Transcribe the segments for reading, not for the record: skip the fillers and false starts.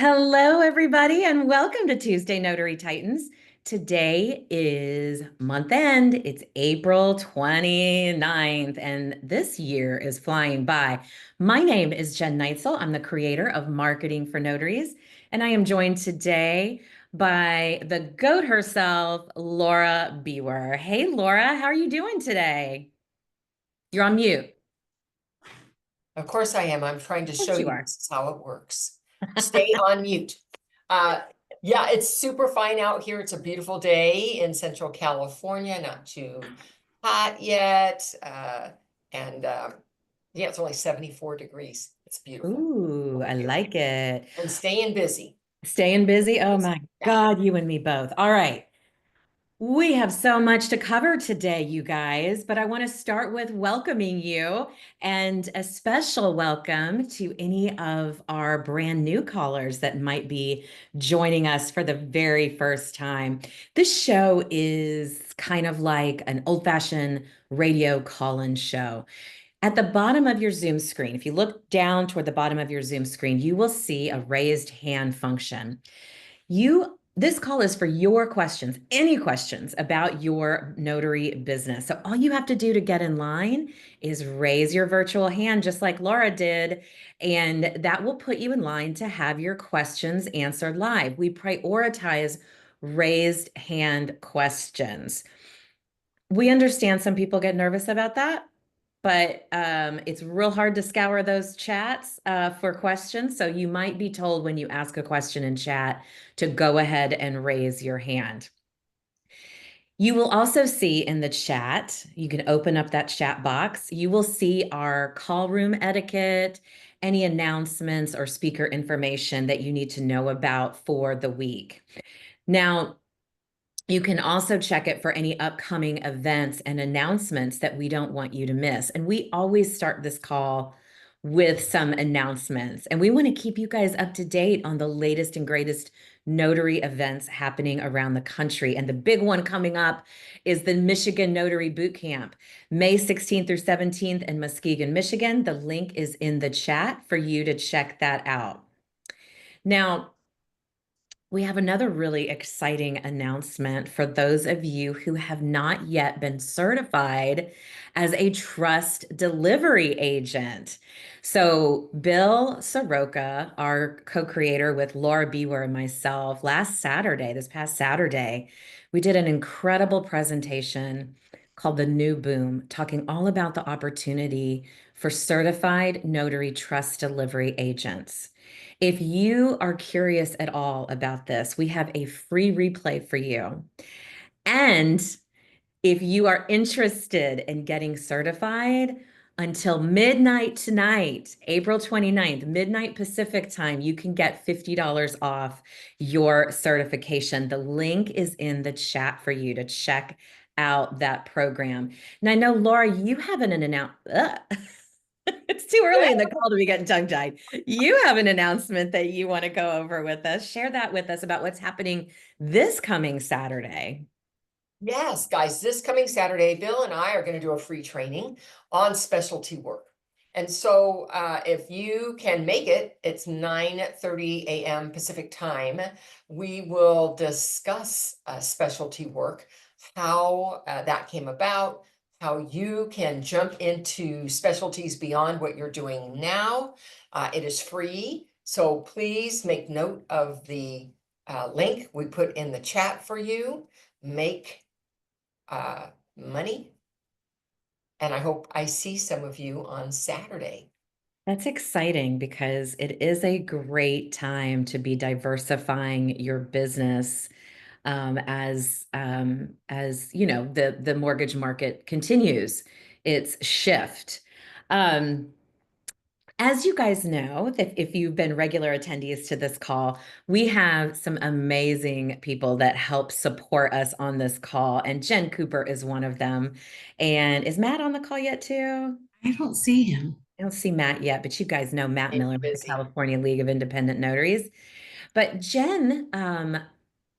Hello, everybody, and welcome to Tuesday Notary Titans. Today is month end. It's April 29th, and this year is flying by. My name is Jen Neitzel. I'm the creator of Marketing for Notaries, and I am joined today by the GOAT herself, Laura Bewer. Hey, Laura, how are you doing today? You're on mute. Of course I am. I'm trying to Of show course you you are. this is how it works. Stay on mute. Uh, yeah, it's super fine out here. It's a beautiful day in Central California, not too hot yet. And yeah, it's only 74 degrees. It's beautiful Ooh, over I here. like it. And staying busy. Staying busy? Oh my Yeah. God, you and me both. All right. We have so much to cover today, you guys, but I want to start with welcoming you and a special welcome to any of our brand new callers that might be joining us for the very first time. This show is kind of like an old-fashioned radio call-in show. At the bottom of your Zoom screen, if you look down toward the bottom of your Zoom screen, you will see a raised hand function. This call is for your questions, any questions about your notary business. So all you have to do to get in line is raise your virtual hand just like Laura did, and that will put you in line to have your questions answered live. We prioritize raised hand questions. We understand some people get nervous about that, but it's real hard to scour those chats for questions. So you might be told when you ask a question in chat to go ahead and raise your hand. You will also see in the chat, you can open up that chat box. You will see our call room etiquette, any announcements or speaker information that you need to know about for the week. Now, you can also check it for any upcoming events and announcements that we don't want you to miss. And we always start this call with some announcements. And we want to keep you guys up to date on the latest and greatest notary events happening around the country. And the big one coming up is the Michigan Notary Boot Camp, May 16th through 17th in Muskegon, Michigan. The link is in the chat for you to check that out. Now, we have another really exciting announcement for those of you who have not yet been certified as a trust delivery agent. So, Bill Soroka, our co-creator with Laura Bewer and myself, this past Saturday, we did an incredible presentation called The New Boom, talking all about the opportunity for certified notary trust delivery agents. If you are curious at all about this, we have a free replay for you. And if you are interested in getting certified, until midnight tonight, April 29th, midnight Pacific time, you can get $50 off your certification. The link is in the chat for you to check out that program. And I know, Laura, you haven't an announced. It's too early in the call to be getting tongue-tied. You have an announcement that you want to go over with us. Share that with us about what's happening this coming Saturday. Yes, guys, this coming Saturday, Bill and I are going to do a free training on specialty work. And so if you can make it, it's 9:30 a.m. Pacific time. We will discuss specialty work, how that came about, how you can jump into specialties beyond what you're doing now. It is free, so please make note of the link we put in the chat for you. Make money. And I hope I see some of you on Saturday. That's exciting because it is a great time to be diversifying your business as you know the mortgage market continues its shift. Um, As you guys know, if you've been regular attendees to this call, we have some amazing people that help support us on this call, and Jen Cooper is one of them. And is Matt on the call yet too? I don't see him. I don't see Matt yet, but you guys know Matt Maybe Miller with the busy. California League of Independent Notaries. But Jen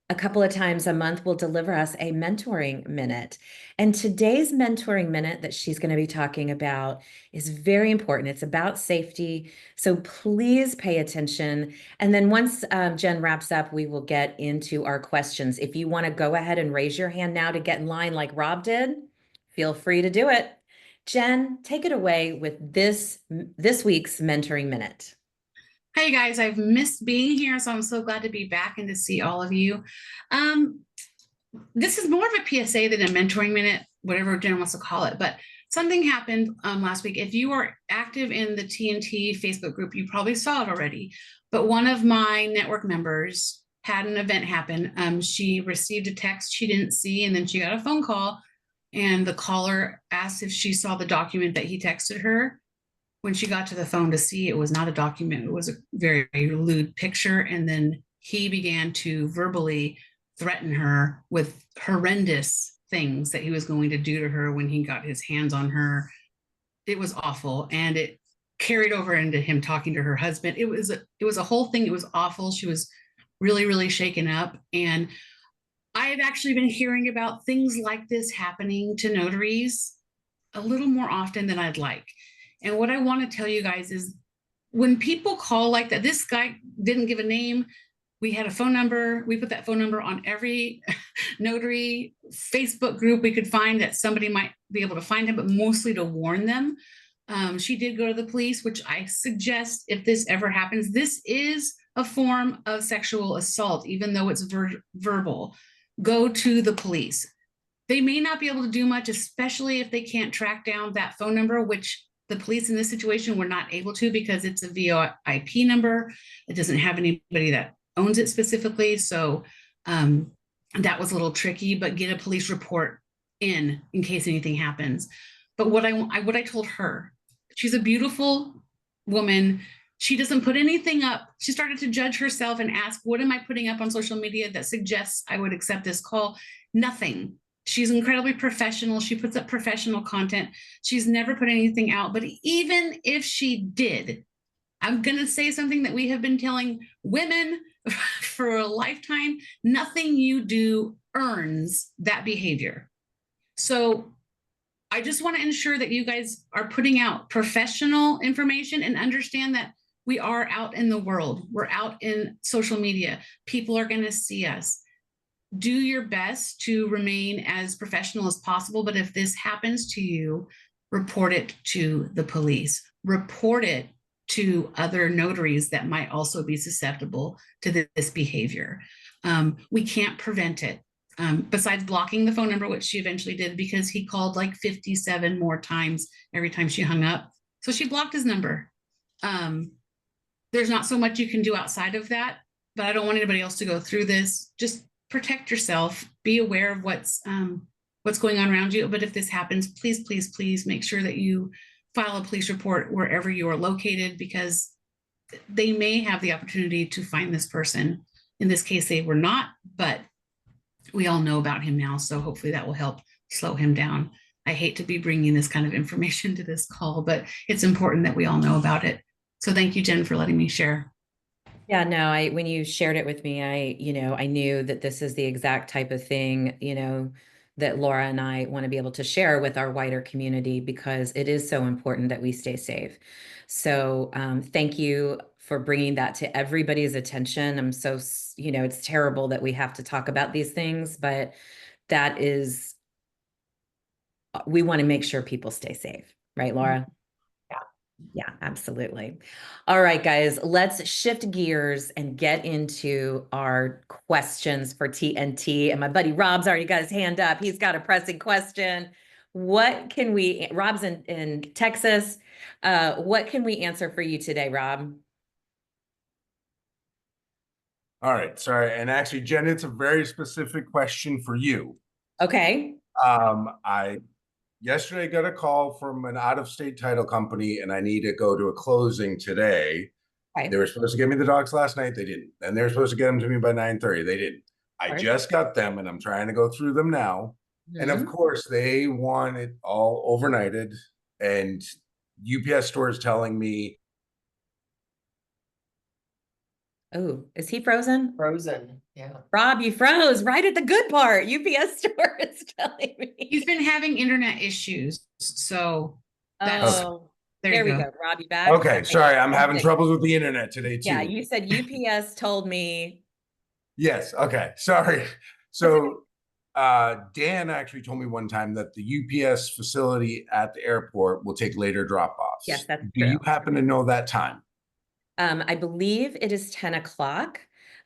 a couple of times a month will deliver us a mentoring minute. And today's mentoring minute that she's going to be talking about is very important. It's about safety. So please pay attention. And then once Jen wraps up, we will get into our questions. If you want to go ahead and raise your hand now to get in line like Rob did, feel free to do it. Jen, take it away with this week's mentoring minute. Hey guys, I've missed being here, so I'm so glad to be back and to see all of you. Um, this is more of a PSA than a mentoring minute, whatever Jen wants to call it. But something happened last week. If you are active in the TNT Facebook group, you probably saw it already. But one of my network members had an event happen. She received a text she didn't see, and then she got a phone call, and the caller asked if she saw the document that he texted her. When she got to the phone to see, it was not a document. It was a very, very lewd picture. And then he began to verbally threaten her with horrendous things that he was going to do to her when he got his hands on her. It was awful. And it carried over into him talking to her husband. It was a whole thing. It was awful. She was really, really shaken up. And I have actually been hearing about things like this happening to notaries a little more often than I'd like. And what I want to tell you guys is when people call like that, this guy didn't give a name. We had a phone number. We put that phone number on every notary Facebook group we could find that somebody might be able to find him, but mostly to warn them. She did go to the police, which I suggest if this ever happens, this is a form of sexual assault, even though it's verbal. Go to the police. They may not be able to do much, especially if they can't track down that phone number, which the police in this situation were not able to because it's a VoIP number. It doesn't have anybody that owns it specifically. So that was a little tricky, but get a police report in case anything happens. But what I told her, she's a beautiful woman. She doesn't put anything up. She started to judge herself and ask, what am I putting up on social media that suggests I would accept this call? Nothing. She's incredibly professional. She puts up professional content. She's never put anything out. But even if she did, I'm going to say something that we have been telling women for a lifetime. Nothing you do earns that behavior. So I just want to ensure that you guys are putting out professional information and understand that we are out in the world. We're out in social media. People are going to see us. Do your best to remain as professional as possible. But if this happens to you, report it to the police. Report it to other notaries that might also be susceptible to this behavior. We can't prevent it. Besides blocking the phone number, which she eventually did because he called like 57 more times every time she hung up. So she blocked his number. There's not so much you can do outside of that, but I don't want anybody else to go through this. Just protect yourself. Be aware of what's going on around you. But if this happens, please, please, please make sure that you file a police report wherever you are located, because they may have the opportunity to find this person. In this case, they were not, but we all know about him now. So hopefully that will help slow him down. I hate to be bringing this kind of information to this call, but it's important that we all know about it. So thank you, Jen, for letting me share. Yeah, no, when you shared it with me, I knew that this is the exact type of thing, that Laura and I want to be able to share with our wider community because it is so important that we stay safe. So, thank you for bringing that to everybody's attention. I'm so, it's terrible that we have to talk about these things, but that is, we want to make sure people stay safe, right, Laura? Yeah, absolutely. All right, guys, let's shift gears and get into our questions for TNT. And my buddy Rob's already got his hand up. He's got a pressing question. Rob's in Texas. What can we answer for you today, Rob? All right, sorry. And actually, Jen, it's a very specific question for you. Okay. I yesterday got a call from an out-of-state title company, and I need to go to a closing today. Okay. They were supposed to get me the docs last night. They didn't. And they were supposed to get them to me by 9:30. They didn't. I just got them, and I'm trying to go through them now. And of course, they want it all overnighted. And UPS store is telling me Oh, is he frozen? Frozen, yeah. Rob, you froze right at the good part. UPS store is telling me. He's been having internet issues, so that's Oh, there there you we go. go. Rob, you back? Okay, Okay. sorry, I'm You having said- troubles with the internet today Yeah, too. you said UPS told me. Yes, okay, sorry. That's okay. So Dan actually told me one time that the UPS facility at the airport will take later Yes, drop-offs. that's Do true. you happen to know that time? I believe it is 10 o'clock.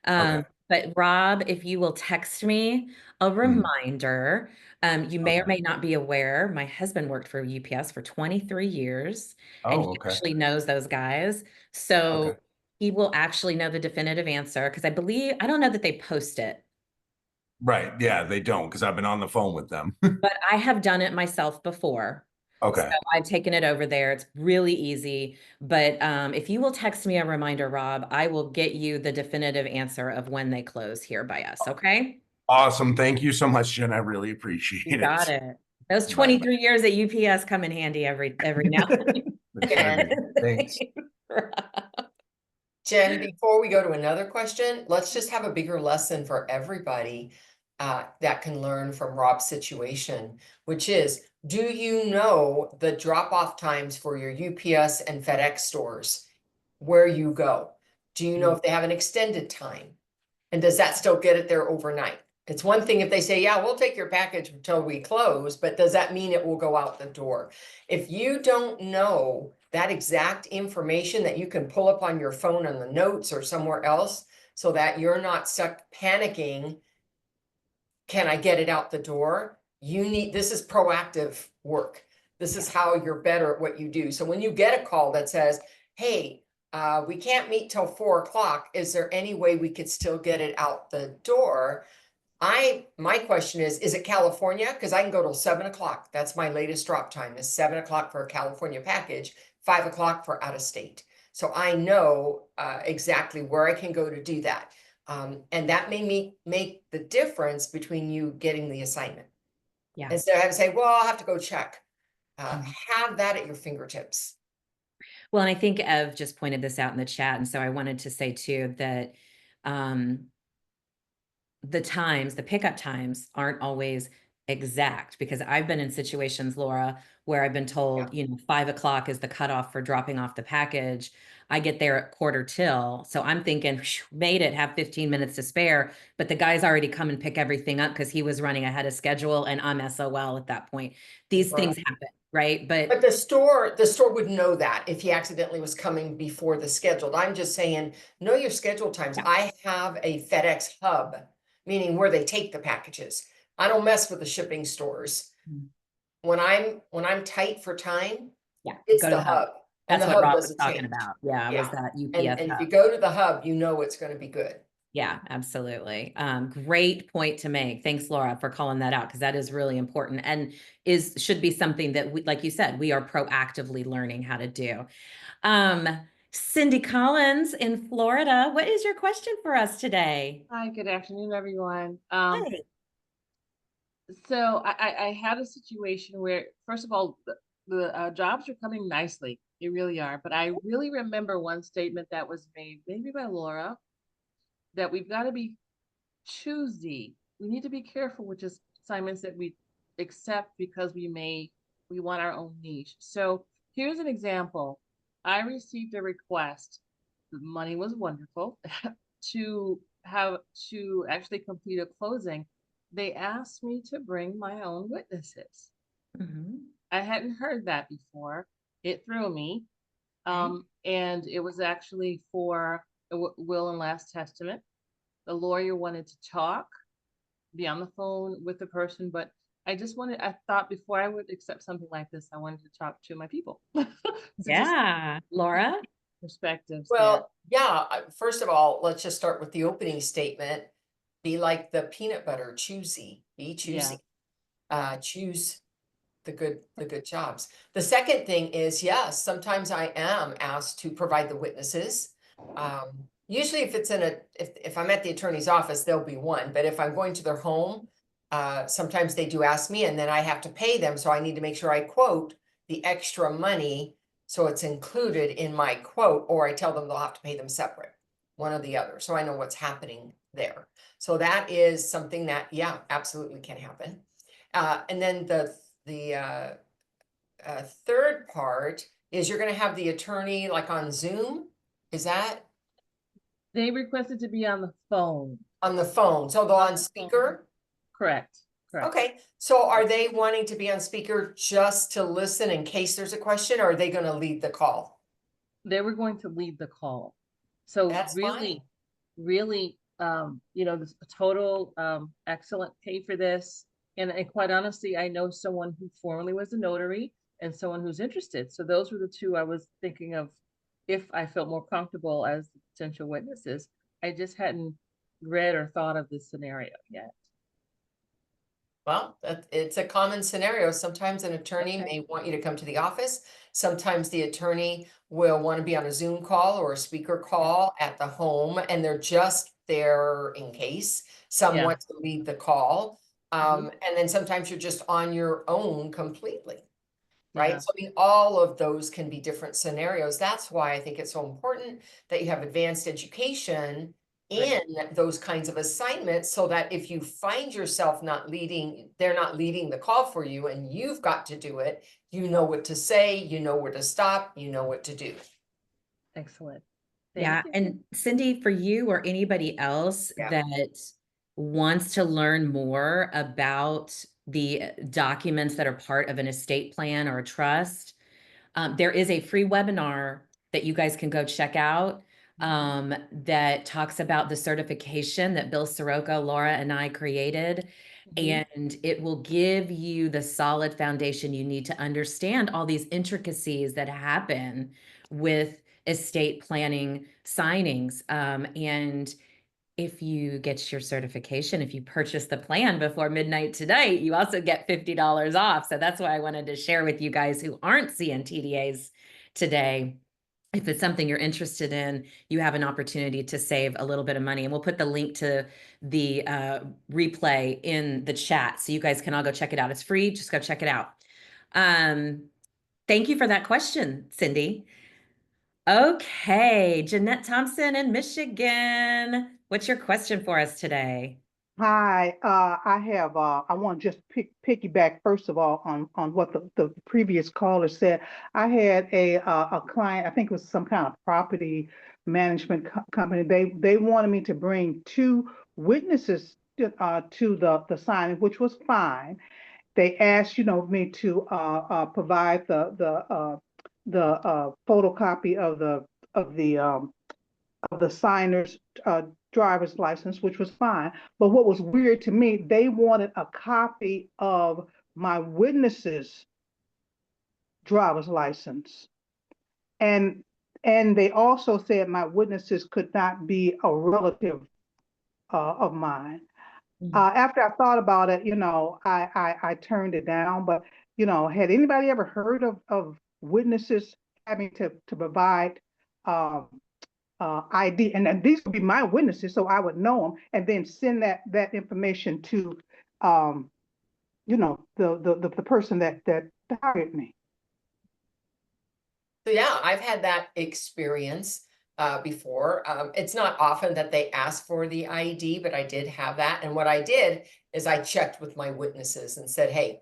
Okay. But Rob, if you will text me a reminder, you may or Okay. may not be aware, my husband worked for UPS for 23 years and Oh, he okay. actually knows those guys. Okay. So he will actually know the definitive answer because I don't know that they post it, Right. Yeah, they don't because I've been on the phone with them. but I have done it myself before. So Okay. I've taken it over there. It's really easy. But if you will text me a reminder, Rob, I will get you the definitive answer of when they close here by us. Okay? Awesome. Thank you so much, Jen. I really appreciate You it. got it. Those Bye bye. 23 years at UPS come in handy every now and It Jen, should. Thanks. then. Jen, before we go to another question, let's just have a bigger lesson for everybody that can learn from Rob's situation, which is, do you know the drop-off times for your UPS and FedEx stores where you go? Do you know if they have an extended time? And does that still get it there overnight? It's one thing if they say, yeah, we'll take your package until we close, but does that mean it will go out the door? If you don't know that exact information that you can pull up on your phone on the notes or somewhere else so that you're not stuck panicking, can I get it out the door? This is proactive work. This is how you're better at what you do. So when you get a call that says, hey, we can't meet till 4 o'clock, is there any way we could still get it out the door? My question is it California? Because I can go till 7 o'clock. That's my latest drop time is 7 o'clock for a California package, 5 o'clock for out of state. So I know exactly where I can go to do that. And that may make the difference between you getting the assignment. Yeah. Instead of having to say, well, I'll have to go check. Have that at your fingertips. Well, and I think Ev just pointed this out in the chat. And so I wanted to say too that the pickup times aren't always exact because I've been in situations, Laura, where I've been told, 5 o'clock is the cutoff for dropping off the package. I get there at 1:45. So I'm thinking, made it, have 15 minutes to spare. But the guy's already come and pick everything up because he was running ahead of schedule and I'm SOL at that point. These things happen, right? But the store would know that if he accidentally was coming before the scheduled. I'm just saying, know your schedule times. Yeah. I have a FedEx hub, meaning where they take the packages. I don't mess with the shipping stores. When I'm tight for time, it's go to the hub. And That's the what hub Rob was doesn't talking change. about. Yeah, was that UPS And if hub. you go to the hub, you know it's going to be good. Yeah, absolutely. Great point to make. Thanks, Laura, for calling that out because that is really important and should be something that we, like you said, we are proactively learning how to do. Cindy Collins in Florida, what is your question for us today? Hi, good afternoon, everyone. Hi. So I had a situation where, first of all, the jobs are coming nicely. They really are. But I really remember one statement that was made, maybe by Laura, that we've got to be choosy. We need to be careful with just assignments that we accept because we want our own niche. So here's an example. I received a request. The money was wonderful to actually complete a closing. They asked me to bring my own witnesses. I hadn't heard that before. It threw me. And it was actually for a will and last testament. The lawyer wanted to talk, be on the phone with the person, but I thought before I would accept something like this, I wanted to talk to my people. Yeah, Laura? Perspectives. Well, yeah, first of all, let's just start with the opening statement. Be like the peanut butter, choosy, be choosy. Choose the good jobs. The second thing is, yes, sometimes I am asked to provide the witnesses. Usually if it's if I'm at the attorney's office, there'll be one, but if I'm going to their home, sometimes they do ask me and then I have to pay them. So I need to make sure I quote the extra money so it's included in my quote, or I tell them they'll have to pay them separate. one or the other. So I know what's happening there. So that is something that, yeah, absolutely can happen. And then the third part is you're going to have the attorney like on Zoom. Is that They requested to be on the phone. on the phone? So they're On on the phone. speaker? Correct, correct. Okay, so are they wanting to be on speaker just to listen in case there's a question, or are they going to lead the call? They were going to lead the call. So That's really, fine. really, you know, this total excellent pay for this. And quite honestly, I know someone who formerly was a notary and someone who's interested. So those were the two I was thinking of if I felt more comfortable as potential witnesses. I just hadn't read or thought of this scenario yet. Well, it's a common scenario. Sometimes an attorney Okay. may want you to come to the office. Sometimes the attorney will want to be on a Zoom call or a speaker call at the home, and they're just there in case. Some Yeah. want to lead the call. Mhm. And then sometimes you're just on your own completely. Right? Yeah. So I mean, all of those can be different scenarios. That's why I think it's so important that you have advanced education in those kinds of assignments so that if you find yourself not leading, they're not leading the call for you and you've got to do it, you know what to say, you know where to stop, you know what to do. Excellent. Yeah. Thank you. And Cindy, for you or anybody else Yeah. that wants to learn more about the documents that are part of an estate plan or a trust, there is a free webinar that you guys can go check out that talks about the certification that Bill Soroka, Laura, and I created. Mhm. And it will give you the solid foundation you need to understand all these intricacies that happen with estate planning signings. And if you get your certification, if you purchase the plan before midnight tonight, you also get $50 off. So that's why I wanted to share with you guys who aren't CNTDAs today. If it's something you're interested in, you have an opportunity to save a little bit of money. And we'll put the link to the replay in the chat so you guys can all go check it out. It's free. Just go check it out. Thank you for that question, Cindy. Okay, Jeanette Thompson in Michigan. What's your question for us today? Hi, I want to just piggyback first of all on what the previous caller said. I had a client, I think it was some kind of property management company. They wanted me to bring two witnesses to the signing, which was fine. They asked, me to provide the photocopy of the signer's driver's license, which was fine. But what was weird to me, they wanted a copy of my witness's driver's license. And they also said my witnesses could not be a relative of mine. After I thought about it, I turned it down. But had anybody ever heard of witnesses having to provide ID, and then these would be my witnesses, so I would know them, and then send that information to, the person that hired me. So yeah, I've had that experience before. It's not often that they ask for the ID, but I did have that. And what I did is I checked with my witnesses and said, hey,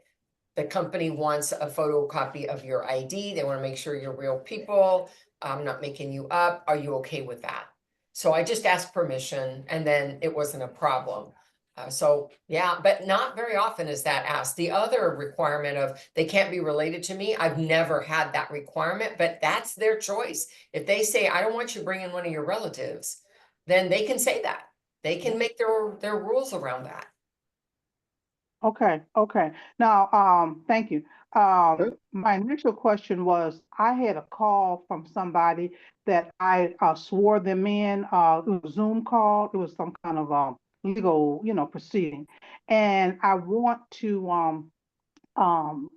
the company wants a photocopy of your ID. They want to make sure you're real people. I'm not making you up. Are you okay with that? So I just asked permission and then it wasn't a problem. So yeah, but not very often is that asked. The other requirement of they can't be related to me, I've never had that requirement, but that's their choice. If they say, I don't want you bringing one of your relatives, then they can say that. They can make their rules around that. Okay. Now, thank you. My initial question was, I had a call from somebody that I swore them in. It was a Zoom call. It was some kind of legal, proceeding, and I want to to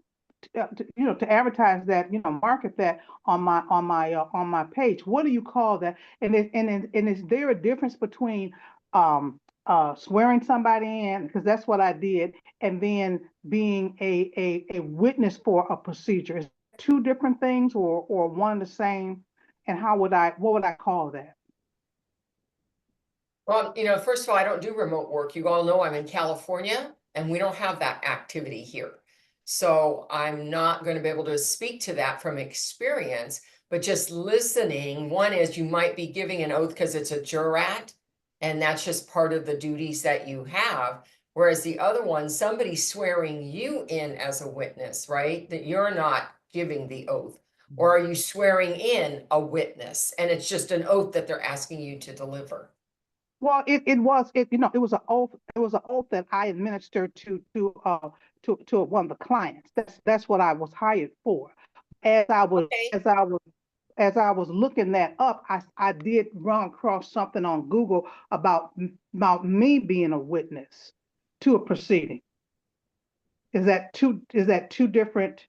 advertise that, market that on my page. What do you call that? And is there a difference between swearing somebody in, because that's what I did, and then being a witness for a procedure? Is it two different things, or one and the same? And what would I call that? Well, first of all, I don't do remote work. You all know I'm in California and we don't have that activity here. So I'm not going to be able to speak to that from experience, but just listening, one is you might be giving an oath because it's a jurat, and that's just part of the duties that you have. Whereas the other one, somebody's swearing you in as a witness, right? That you're not giving the oath. Or are you swearing in a witness and it's just an oath that they're asking you to deliver? Well, it was it was an oath. It was an oath that I administered to one of the clients. That's what I was hired for. As I was Okay. as I was looking that up, I did run across something on Google about me being a witness to a proceeding. Is that two different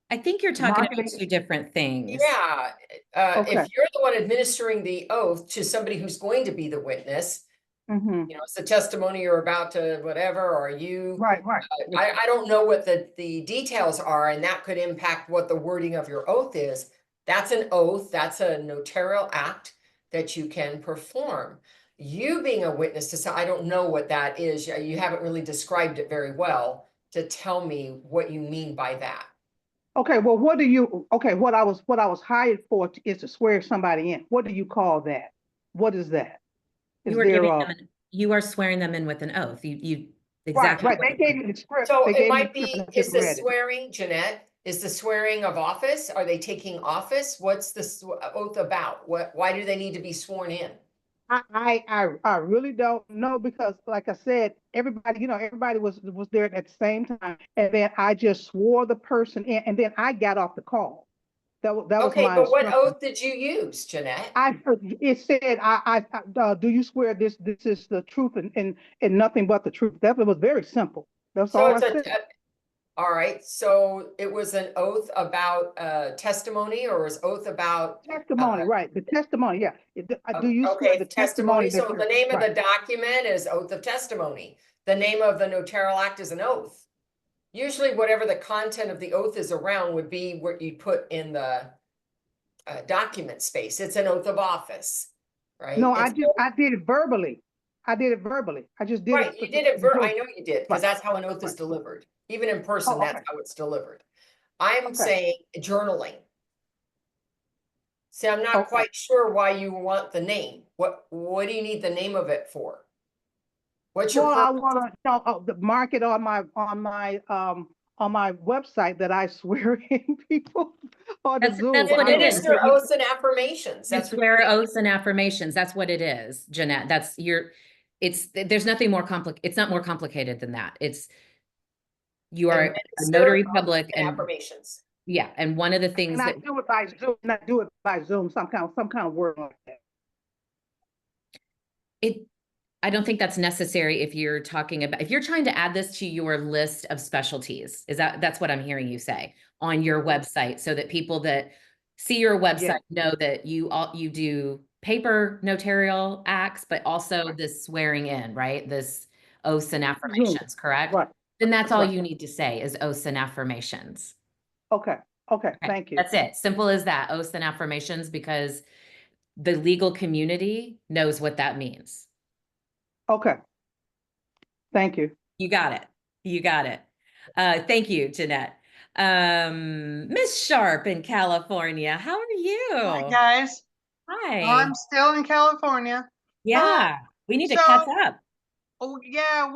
I think you're talking about marketing? two different things. Yeah, Okay. if you're the one administering the oath to somebody who's going to be the witness, Mm-hmm. it's the testimony you're about to whatever, or you, Right, right. I don't know what the details are, and that could impact what the wording of your oath is. That's an oath, that's a notarial act that you can perform. You being a witness to, I don't know what that is. You haven't really described it very well to tell me what you mean by that. Okay, well, what I was hired for is to swear somebody in. What do you call that? What is that? You Is are there giving a them, you are swearing them in with an oath. You right, exactly right. what They gave me the script. So They it gave me the might script and be, I just is the read it. swearing, Jeanette, is the swearing of office? Are they taking office? What's the oath about? Why do they need to be sworn in? I really don't know because like I said, everybody was there at the same time. And then I just swore the person in and then I got off the call. That was Okay, my but what instruction. oath did you use, Jeanette? It said, do you swear this is the truth and nothing but the truth? That was very simple. That's So all I it's said. all right, so it was an oath about testimony, or was oath about Testimony, right? The testimony, yeah. Do you swear okay, the testimony? testimony that So the you're name of right? the document is oath of testimony. The name of the notarial act is an oath. Usually whatever the content of the oath is around would be what you put in the document space. It's an oath of office, right? No, It's I did it verbally. I did it verbally. I just did it. right. You did it. I know you did, because Right, that's how an oath is right. delivered. Even in person, Oh, that's okay, how it's delivered. I'm okay, saying journaling. See, I'm not okay. quite sure why you want the name. What do you need the name of it for? What's your Well, I purpose? want to the market on my website that I swear in people on the That's Zoom. what it is. Administer oaths and affirmations. You That's what you swear say. oaths and affirmations. That's what it is, Jeanette. That's your, there's nothing more it's not more complicated than that. You are a Administer notary oaths public and and affirmations. yeah, and one of the things And I that do it by Zoom. And I do it by Zoom. Some kind of word like that. it, I don't think that's necessary if you're talking about, if you're trying to add this to your list of specialties, that's what I'm hearing you say on your website, so that people that see your website Yes. know that you do paper notarial acts, but also this swearing in, right? This oaths and Zoom. affirmations, correct? Right. Then that's all Right. you need to say is oaths and affirmations. Okay. Okay. Okay, Thank you. that's it. Simple as that, oaths and affirmations, because the legal community knows what that means. Okay. Thank you. You got it. You got it. Thank you, Jeanette. Miss Sharp in California, how are Hi, you? guys. Hi. I'm still in California. Uh, Yeah, we need to so, catch up. oh yeah,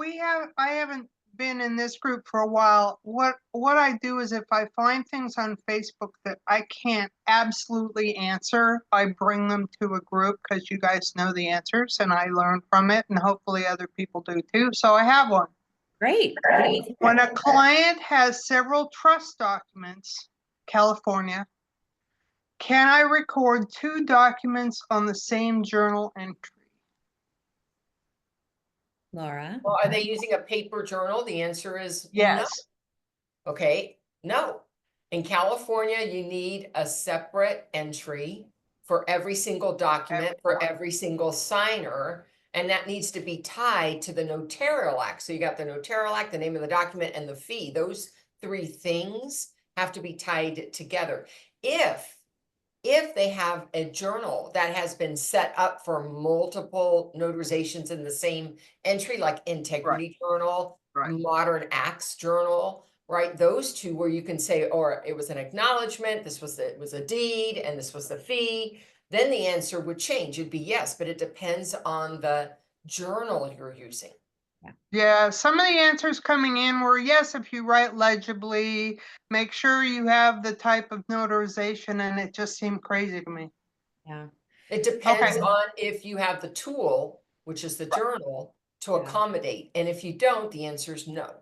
I haven't been in this group for a while. What I do is if I find things on Facebook that I can't absolutely answer, I bring them to a group because you guys know the answers and I learn from it and hopefully other people do too. So I have one. Great. Let's hear When it. a client has several trust documents, California, can I record two documents on the same journal entry? Laura. Well, are they using a paper journal? The answer is no. Yes. Okay, no. In California, you need a separate entry for every single document, for every single signer, and that needs to be tied to the notarial act. So you got the notarial act, the name of the document, and the fee. Those three things have to be tied together. If If they have a journal that has been set up for multiple notarizations in the same entry, like integrity journal, Right. modern acts journal, right? Those two where you can say, or it was an acknowledgement, it was a deed, and this was the fee, then the answer would change. It'd be yes, but it depends on the journal you're using. Yeah, some of the answers coming in were yes, if you write legibly, make sure you have the type of notarization, and it just seemed crazy to me. Yeah. It depends Okay. on if you have the tool, which is the journal, to Yeah. accommodate. And if you don't, the answer is no.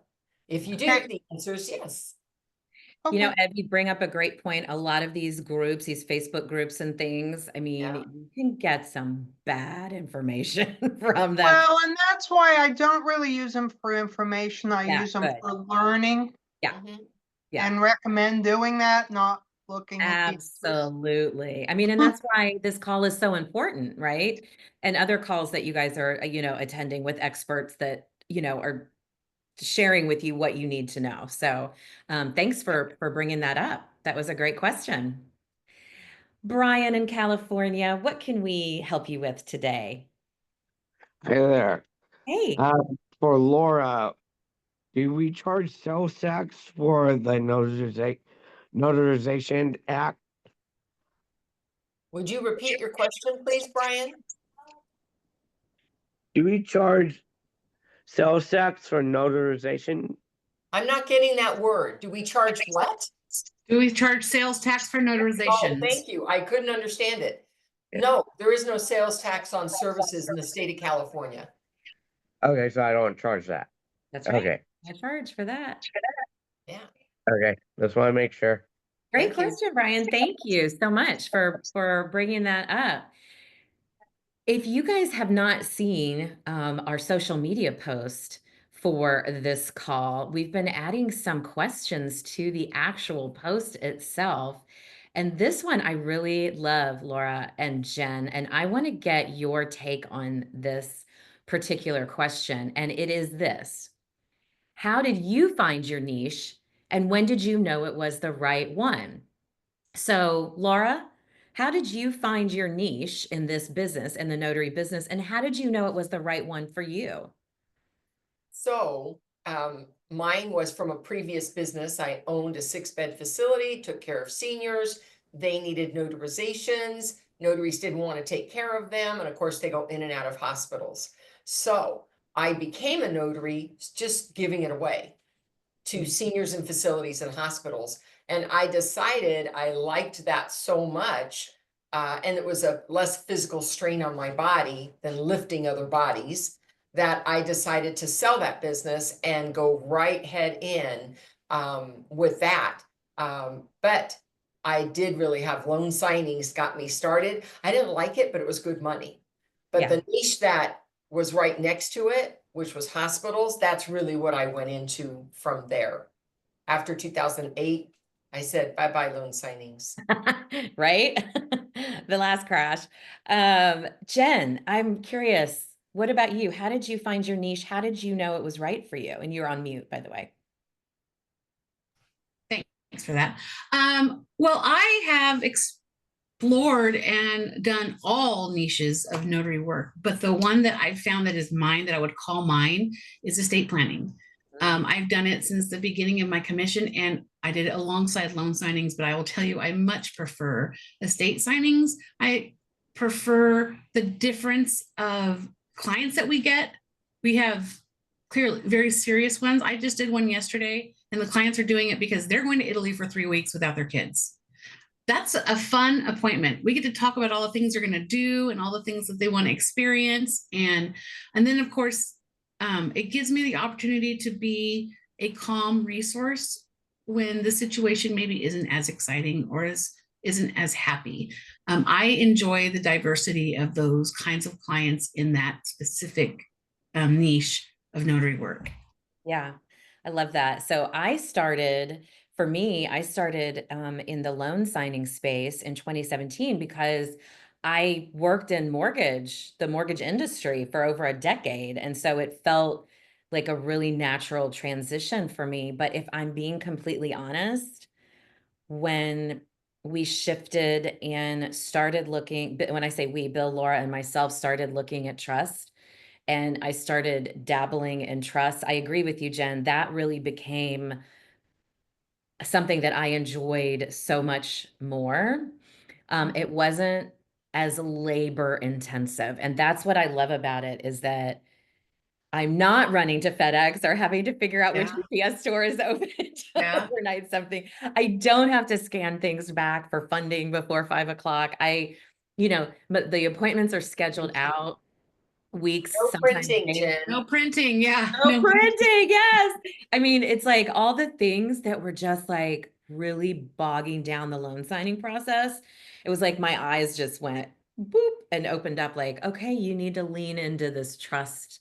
If you do, Okay. the answer is yes. You know, Okay. Ed, you bring up a great point. A lot of these groups, these Facebook groups and things, I mean, Yeah. you can get some bad information from them. Well, and that's why I don't really use them for information. I Yeah, use them good. for learning Yeah, Mhm. yeah, and recommend doing that, not looking at the answers. absolutely. I mean, and that's why this call is so important, right? And other calls that you guys are, attending with experts that, are sharing with you what you need to know. So, thanks for bringing that up. That was a great question. Brian in California, what can we help you with today? Hey there. Hey. Uh, for Laura, do we charge sales tax for the notarization act? Would you repeat your question, please, Brian? Do we charge sales tax for notarization? I'm not getting that word. Do we charge what? Do we charge sales tax for Oh, notarizations? thank you. I couldn't understand it. No, there is no sales tax on services in the state of California. Okay, so I don't charge that. That's right. Okay, I charge for that. Yeah, okay. Just want to make sure. Great thank you. question, Brian. Thank you so much for bringing that up. If you guys have not seen our social media post for this call, we've been adding some questions to the actual post itself. And this one I really love, Laura and Jen, and I want to get your take on this particular question. And it is this: how did you find your niche, and when did you know it was the right one? So, Laura, how did you find your niche in this business, in the notary business, and how did you know it was the right one for you? So, mine was from a previous business. I owned a 6-bed facility, took care of seniors. They needed notarizations. Notaries didn't want to take care of them. And of course, they go in and out of hospitals. So I became a notary, just giving it away to seniors in facilities and hospitals. And I decided I liked that so much. And it was a less physical strain on my body than lifting other bodies, that I decided to sell that business and go right head in with that. But I did really have loan signings got me started. I didn't like it, but it was good money. But Yeah. the niche that was right next to it, which was hospitals, that's really what I went into from there. After 2008, I said, bye-bye loan signings. Right? The last crash. Jen, I'm curious, what about you? How did you find your niche? How did you know it was right for you? And you're on mute, by the way. Thanks for that. Well, I have explored and done all niches of notary work, but the one that I found that is mine, that I would call mine, is estate planning. I've done it since the beginning of my commission, and I did it alongside loan signings, but I will tell you, I much prefer estate signings. I prefer the difference of clients that we get. We have clearly very serious ones. I just did one yesterday, and the clients are doing it because they're going to Italy for 3 weeks without their kids. That's a fun appointment. We get to talk about all the things they're going to do and all the things that they want to experience. And then, of course, it gives me the opportunity to be a calm resource when the situation maybe isn't as exciting or isn't as happy. I enjoy the diversity of those kinds of clients in that specific niche of notary work. Yeah, I love that. So for me, I started in the loan signing space in 2017 because I worked in the mortgage industry for over a decade. And so it felt like a really natural transition for me. But if I'm being completely honest, when we shifted and started looking, but when I say we, Bill, Laura, and myself started looking at trust, and I started dabbling in trust. I agree with you, Jen. That really became something that I enjoyed so much more. It wasn't as labor intensive. And that's what I love about it, is that I'm not running to FedEx or having to figure out which UPS store is open to overnight something. I don't have to scan things back for funding before 5 o'clock. But the appointments are scheduled out weeks, No sometimes printing, days. Jen. No printing. Yeah. No printing, yes. I mean, it's like all the things that were just like really bogging down the loan signing process. It was like my eyes just went boop and opened up like, okay, you need to lean into this trust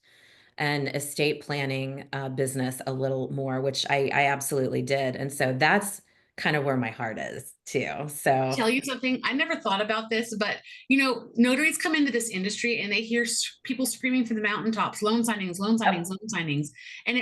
and estate planning business a little more, which I absolutely did. And so that's kind of where my heart is too. So Tell you something, I never thought about this, but notaries come into this industry and they hear people screaming from the mountaintops, loan signings, loan signings, loan signings. And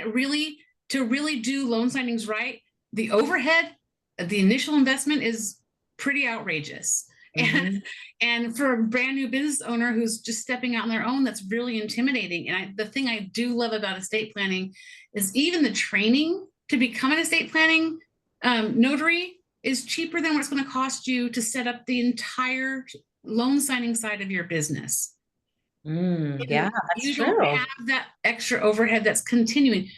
to really do loan signings right, the overhead, the initial investment is pretty outrageous. And for a brand new business owner who's just stepping out on their own, that's really intimidating. And the thing I do love about estate planning is even the training to become an estate planning notary is cheaper than what it's going to cost you to set up the entire loan signing side of your business. Yeah, that's you true. don't have that extra overhead that's continuing,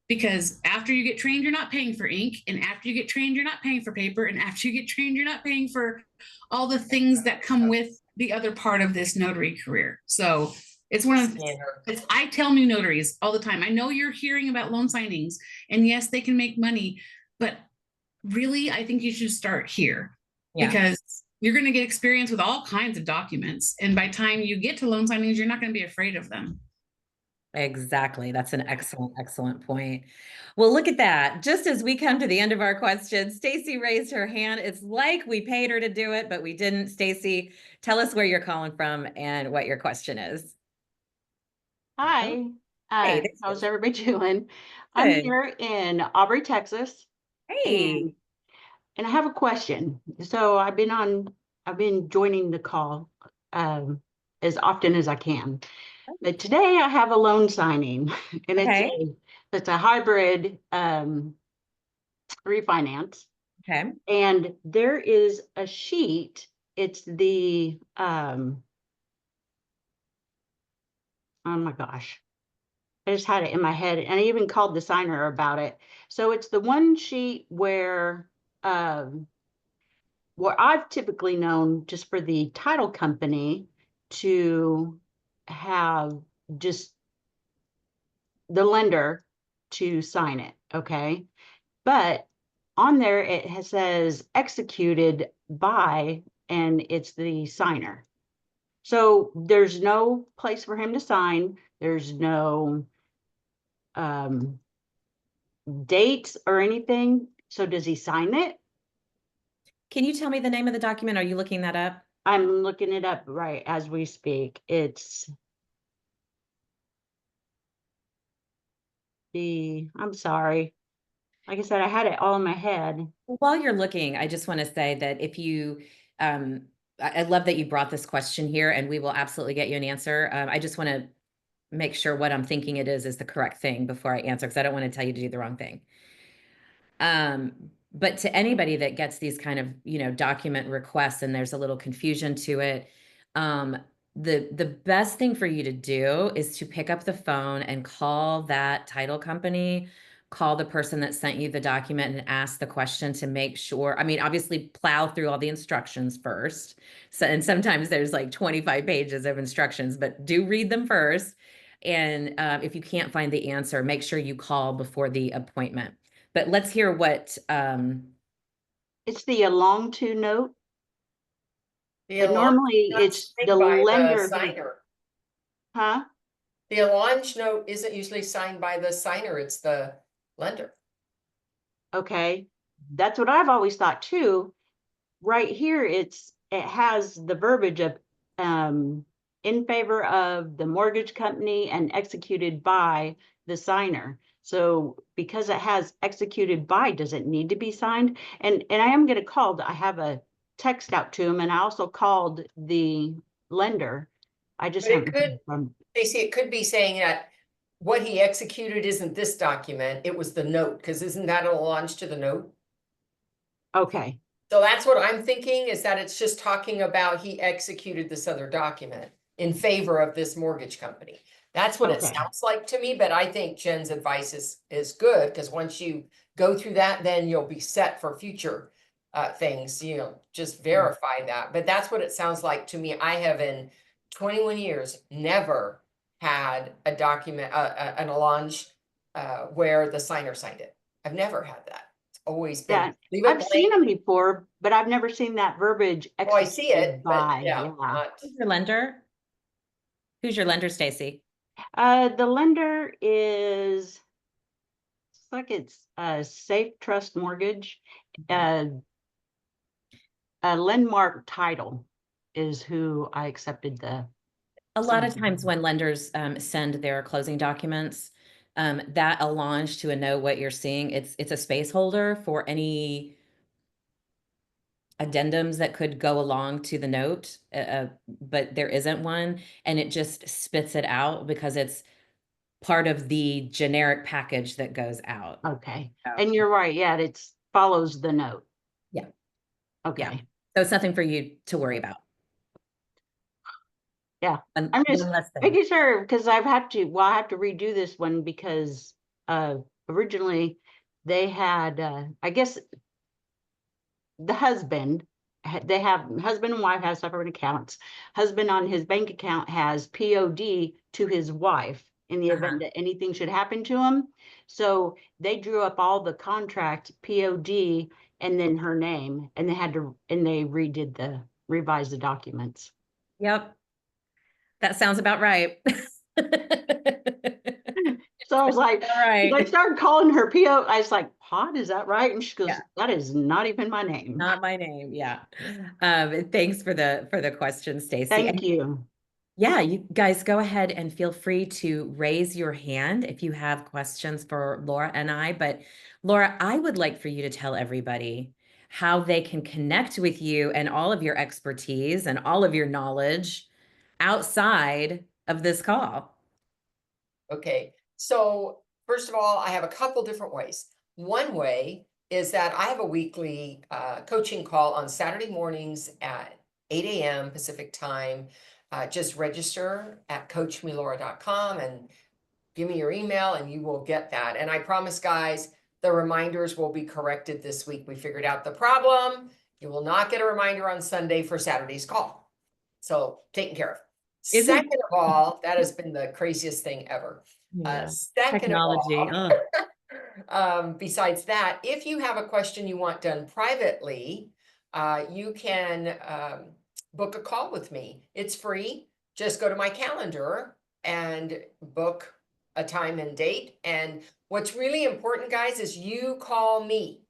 because after you get trained, you're not paying for ink. And after you get trained, you're not paying for paper. And after you get trained, you're not paying for all the things that come with the other part of this notary career. So it's one of the, I tell new notaries all the time, I know you're hearing about loan signings, and yes, they can make money, but really, I think you should start here, because you're going to get experience with all kinds of documents. And by the time you get to loan signings, you're not going to be afraid of them. Exactly. That's an excellent, excellent point. Well, look at that. Just as we come to the end of our questions, Stacy raised her hand. It's like we paid her to do it, but we didn't. Stacy, tell us where you're calling from and what your question is. Hi. Hey, How's everybody doing? I'm good. here in Aubrey, Texas, Hey. and I have a question. So I've been joining the call as often as I can. But today I have a loan signing, and it's a hybrid refinance. Okay. And there is a sheet. It's the oh my gosh. I just had it in my head, and I even called the signer about it. So it's the one sheet where I've typically known just for the title company to have just the lender to sign it, okay? But on there says executed by, and it's the signer. So there's no place for him to sign. There's no dates or anything. So does he sign it? Can you tell me the name of the document? Are you looking that up? I'm looking it up right as we speak. It's I'm sorry. Like I said, I had it all in my head. While you're looking, I just want to say that if you, I love that you brought this question here, and we will absolutely get you an answer. I just want to make sure what I'm thinking it is the correct thing before I answer, because I don't want to tell you to do the wrong thing. But to anybody that gets these kind of, document requests and there's a little confusion to it, the best thing for you to do is to pick up the phone and call that title company, call the person that sent you the document and ask the question to make sure. I mean, obviously plow through all the instructions first. So, and sometimes there's like 25 pages of instructions, but do read them first. And if you can't find the answer, make sure you call before the appointment. But let's hear what it's the along to note. But normally it's the lender. Huh? The allonge note isn't usually signed by the signer, it's the lender. Okay. That's what I've always thought too. Right here, it has the verbiage of in favor of the mortgage company and executed by the signer. So because it has executed by, does it need to be signed? And I am going to call. I have a text out to him, and I also called the lender. I just But it haven't could- heard from. Stacy, it could be saying that what he executed isn't this document, it was the note, because isn't that a launch to the note? Okay, So that's what I'm thinking, is that it's just talking about he executed this other document in favor of this mortgage company. That's what it Okay. sounds like to me, but I think Jen's advice is good, because once you go through that, then you'll be set for future things, you know, just verify that. But that's what it sounds like to me. I have in 21 years never had a document, an allonge where the signer signed it. I've never had that. It's always been, yeah, leave it I've seen blank. them before, but I've never seen that verbiage Oh, I see executed it, but by, yeah, yeah. not. Who's your lender? Who's your lender, Stacy? The lender is, it's like it's a Safe Trust Mortgage. Landmark Title is who I accepted the. A lot of times when lenders send their closing documents, that allonge to a know what you're seeing, it's a space holder for any addendums that could go along to the note, but there isn't one, and it just spits it out because it's part of the generic package that goes out. Okay, So, and you're right, yeah, it's follows the note. Yeah. Okay, so it's nothing for you to worry about. yeah, And I'm just one less thing. making sure, because I have to redo this one because originally they had, I guess the husband, they have husband and wife have separate accounts. Husband on his bank account has POD to his wife in the event that anything should happen to him. So they drew up all the contract POD and then her name, and they revised the documents. Yep. That sounds about right. So I was like, All right. I started calling her PO. I was like, Pod, is that right? And she goes, Yeah. that is not even my name. Not my name. Yeah. Thanks for the question, Stacy. Thank you. Yeah, you guys go ahead and feel free to raise your hand if you have questions for Laura and I. But Laura, I would like for you to tell everybody how they can connect with you and all of your expertise and all of your knowledge outside of this call. Okay, so first of all, I have a couple different ways. One way is that I have a weekly coaching call on Saturday mornings at 8 a.m. Pacific time. Just register at coachmelora.com and give me your email and you will get that. And I promise, guys, the reminders will be corrected this week. We figured out the problem. You will not get a reminder on Sunday for Saturday's call. So taken care of. Second of all, that has been the craziest thing ever. Second Technology. of all, besides that, if you have a question you want done privately, you can book a call with me. It's free. Just go to my calendar and book a time and date. And what's really important, guys, is you call me.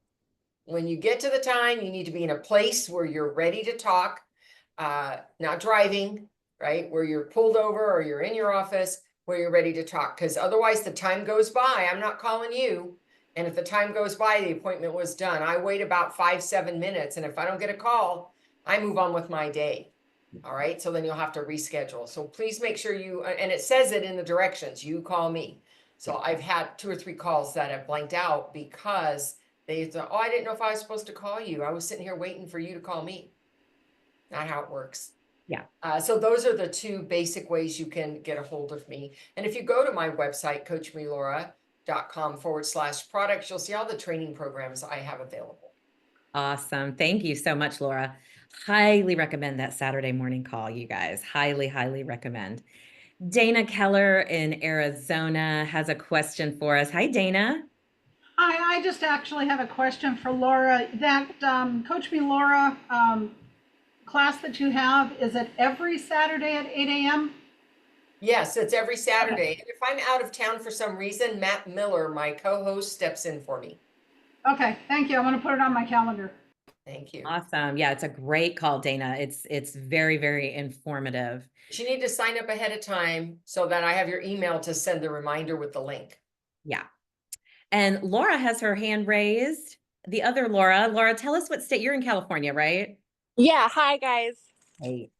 When you get to the time, you need to be in a place where you're ready to talk, not driving, right? Where you're pulled over or you're in your office where you're ready to talk. Because otherwise the time goes by. I'm not calling you. And if the time goes by, the appointment was done. I wait about 5-7 minutes. And if I don't get a call, I move on with my day. All right. So then you'll have to reschedule. So please make sure you, and it says it in the directions, you call me. So I've had 2 or 3 calls that have blanked out because they thought, oh, I didn't know if I was supposed to call you. I was sitting here waiting for you to call me. Not how it works. Yeah. So those are the 2 basic ways you can get a hold of me. And if you go to my website, coachmelora.com/products, you'll see all the training programs I have available. Awesome. Thank you so much, Laura. Highly recommend that Saturday morning call, you guys. Highly, highly recommend. Dana Keller in Arizona has a question for us. Hi, Dana. Hi, I just actually have a question for Laura. That Coach Me Laura class that you have, is it every Saturday at 8 a.m.? Yes, it's every Saturday. Okay. And if I'm out of town for some reason, Matt Miller, my co-host, steps in for me. Okay, thank you. I'm going to put it on my calendar. Thank you. Awesome. Yeah, it's a great call, Dana. It's very, very informative. You need to sign up ahead of time so that I have your email to send the reminder with the link. Yeah. And Laura has her hand raised. The other Laura, tell us what state you're in. California, right? Yeah, hi guys. Hey.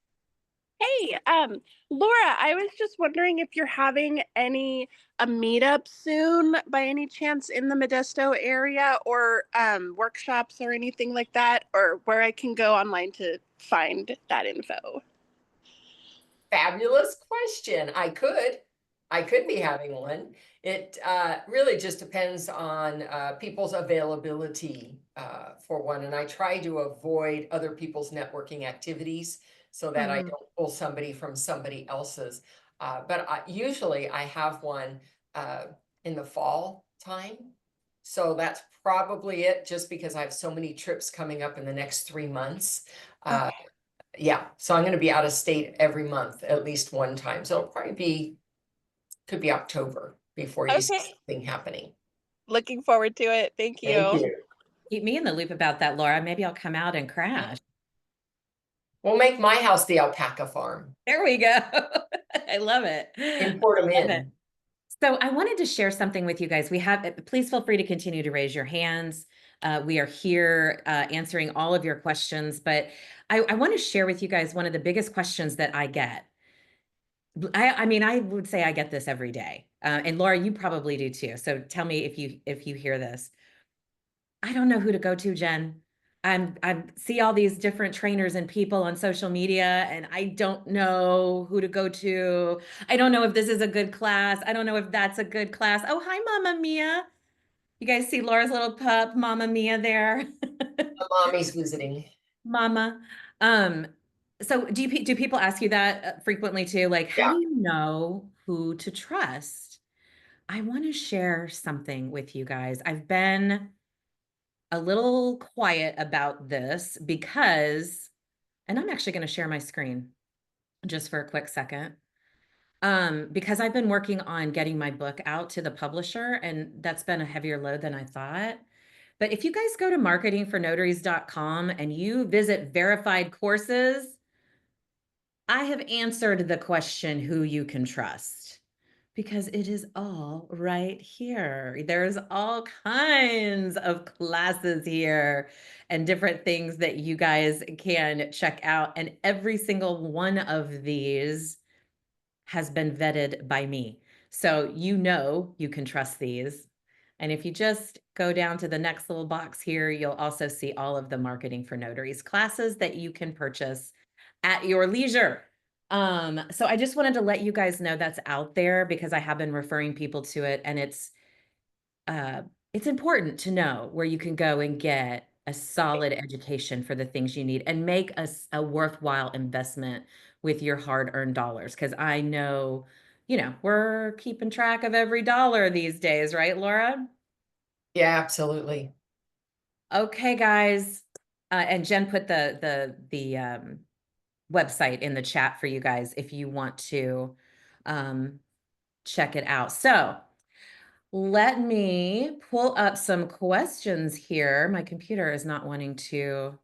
Hey, Laura, I was just wondering if you're having a meetup soon by any chance in the Modesto area or workshops or anything like that, or where I can go online to find that info. Fabulous question. I could be having one. It really just depends on people's availability for one. And I try to avoid other people's networking activities so that I don't pull somebody from somebody else's. Usually I have one in the fall time. So that's probably it, just because I have so many trips coming up in the next 3 months. Okay. Yeah, so I'm going to be out of state every month, at least one time. So it'll could be October before you see Okay, something happening. looking forward to it. Thank Thank you. you. Keep me in the loop about that, Laura. Maybe I'll come out and crash. We'll make my house the alpaca farm. There we go. I love it. Import them I love it. in. So I wanted to share something with you guys. Please feel free to continue to raise your hands. We are here answering all of your questions, but I want to share with you guys one of the biggest questions that I get. I mean, I would say I get this every day. And Laura, you probably do too. So tell me if you hear this. I don't know who to go to, Jen. I see all these different trainers and people on social media, and I don't know who to go to. I don't know if this is a good class. I don't know if that's a good class. Oh, hi, Mama Mia. You guys see Laura's little pup, Mama Mia there. The mommy's visiting. Mama. So do people ask you that frequently too? Like, how Yeah. do you know who to trust? I want to share something with you guys. I've been a little quiet about this because, and I'm actually going to share my screen just for a quick second. Because I've been working on getting my book out to the publisher, and that's been a heavier load than I thought. But if you guys go to marketingfornotaries.com and you visit verified courses, I have answered the question who you can trust, because it is all right here. There's all kinds of classes here and different things that you guys can check out. And every single one of these has been vetted by me. So you can trust these. And if you just go down to the next little box here, you'll also see all of the Marketing for Notaries classes that you can purchase at your leisure. So I just wanted to let you guys know that's out there, because I have been referring people to it, and it's important to know where you can go and get a solid education for the things you need and make a worthwhile investment with your hard-earned dollars. Because I know, we're keeping track of every dollar these days, right, Laura? Yeah, absolutely. Okay, guys. And Jen put the website in the chat for you guys if you want to check it out. So let me pull up some questions here. My computer is not wanting to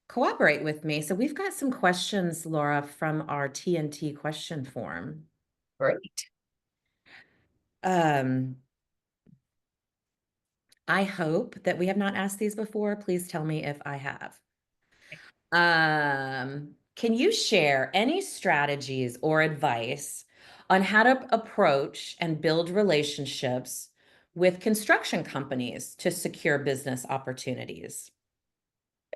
cooperate with me. So we've got some questions, Laura, from our TNT question form. Great. I hope that we have not asked these before. Please tell me if I have. Can you share any strategies or advice on how to approach and build relationships with construction companies to secure business opportunities?